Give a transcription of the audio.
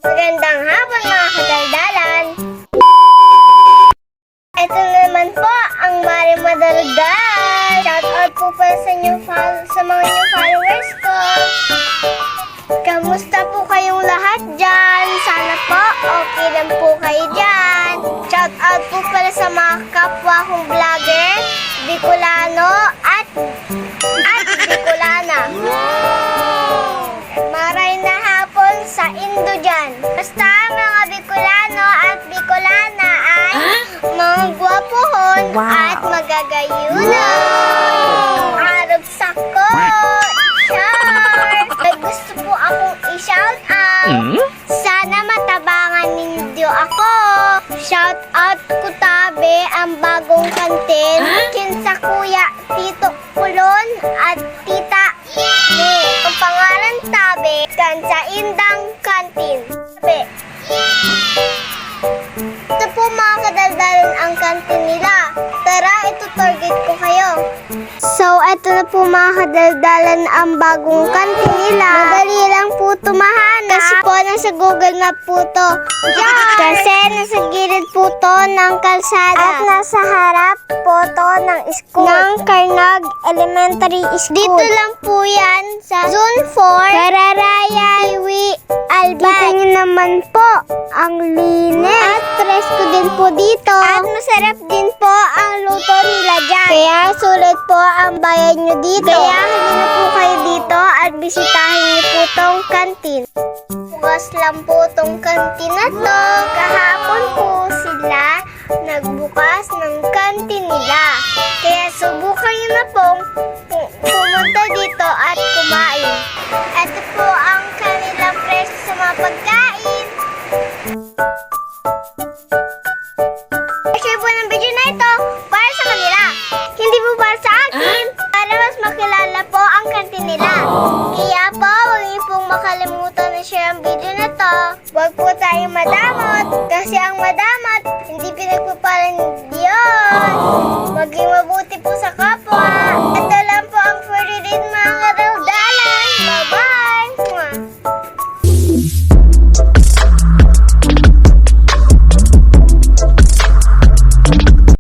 Magandang hapon mga kadaldalan! Ito na naman po ang Mari Madaldal! Shout out po pala sa mga new followers ko! Kamusta po kayong lahat dyan? Sana po okay lang po kayo dyan! Shout out po pala sa mga kapwa kong vlogger, Bicolano at Bicolana! Maray na hapon sa Indo dyan. Basta mga Bicolano at Bicolana ay mga gwapohon at magagayunan. Arog sako! Char! May gusto po akong i-shout out. Sana matabangan ninyo ako. Shout out ko tabi ang bagong kantin. Kinsa kuya, Tito Kulon at Tita Ni. Ang pangalan tabi, Kansa Indang Kantin. Tabi. Ito po mga kadaldalan ang kantin nila. Tara, ito target ko kayo. So, ito na po mga kadaldalan ang bagong kantin nila. Madali lang po tumahanap. Kasi po nasa Google Map po to. Kasi nasa gilid po to ng kalsada. At nasa harap po to ng school. Ng Carnag Elementary School. Dito lang po yan sa Zone 4. Kararaya, Iwi, Albat. Kita nyo naman po ang linis. At presko din po dito. At masarap din po ang luto nila dyan. Kaya sulit po ang bayad nyo dito. Kaya hindi na po kayo dito at bisitahin nyo po tong kantin. Bukas lang po tong kantin na to. Kahapon po sila nagbukas ng kantin nila. Kaya subukan nyo na pong pumunta dito at kumain. Ito po ang kanilang presko sa mga pagkain. Share po ng video na ito para sa kanila. Hindi po para sa akin. Para mas makilala po ang kantin nila. Kaya po, huwag niyo pong makalimutan na share ang video na to. Huwag po tayong madamot. Kasi ang madamot, hindi pinagpapalan Diyon. Maging mabuti po sa kapwa.